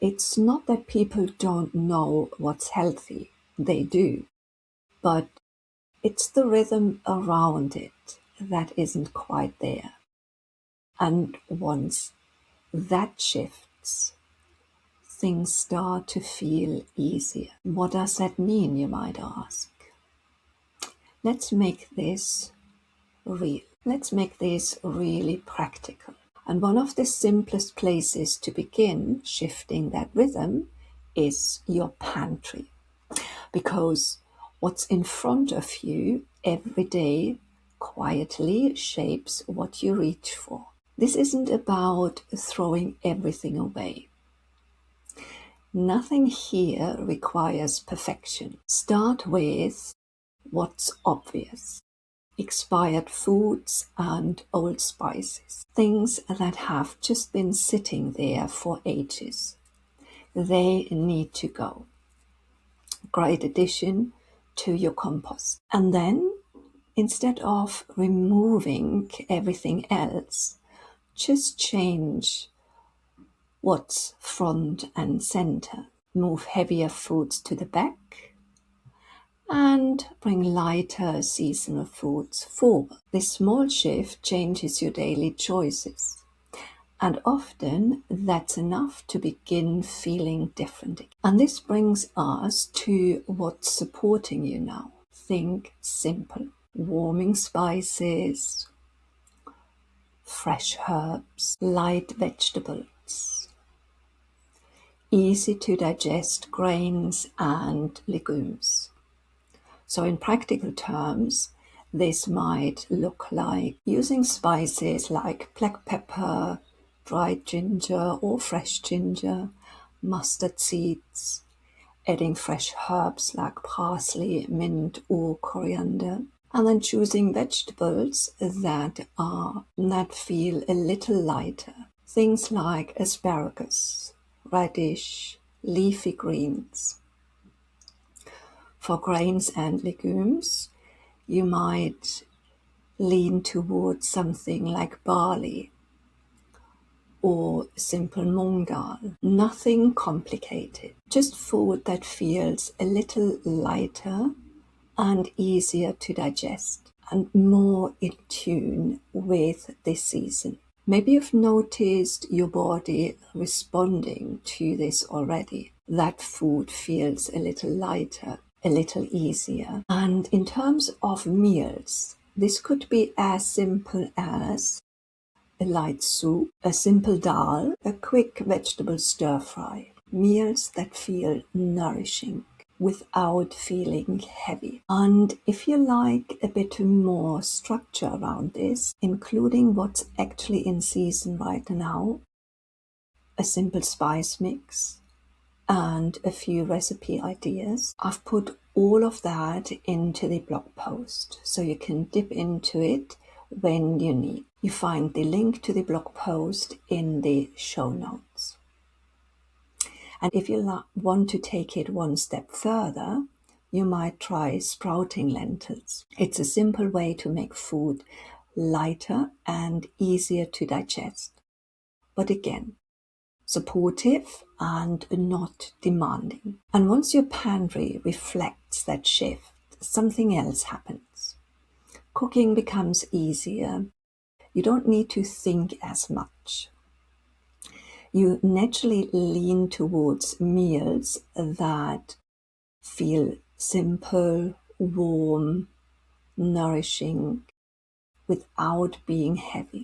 It's not that people don't know what's healthy, they do, but it's the rhythm around it that isn't quite there. And once that shifts, things start to feel easier. What does that mean, you might ask? Let's make this real. Let's make this really practical. And one of the simplest places to begin shifting that rhythm is your pantry. Because what's in front of you every day quietly shapes what you reach for. This isn't about throwing everything away. Nothing here requires perfection. Start with what's obvious. Expired foods and old spices. Things that have just been sitting there for ages. They need to go. Great addition to your compost. And then, instead of removing everything else, just change what's front and center. Move heavier foods to the back and bring lighter seasonal foods forward. This small shift changes your daily choices. And often that's enough to begin feeling different. And this brings us to what's supporting you now. Think simple. Warming spices, fresh herbs, light vegetables, easy to digest grains and legumes. So in practical terms, this might look like using spices like black pepper, dried ginger or fresh ginger, mustard seeds, adding fresh herbs like parsley, mint or coriander, and then choosing vegetables that feel a little lighter. Things like asparagus, radish, leafy greens. For grains and legumes, you might lean towards something like barley or simple mung dal. Nothing complicated, just food that feels a little lighter and easier to digest and more in tune with this season. Maybe you've noticed your body responding to this already. That food feels a little lighter, a little easier. And in terms of meals, this could be as simple as a light soup, a simple dal, a quick vegetable stir fry. Meals that feel nourishing without feeling heavy. And if you like a bit more structure around this, including what's actually in season right now, a simple spice mix, and a few recipe ideas, I've put all of that into the blog post so you can dip into it when you need. You find the link to the blog post in the show notes. And if you want to take it one step further, you might try sprouting lentils. It's a simple way to make food lighter and easier to digest. But again, supportive and not demanding. And once your pantry reflects that shift, something else happens. Cooking becomes easier. You don't need to think as much. You naturally lean towards meals that feel simple, warm, nourishing, without being heavy.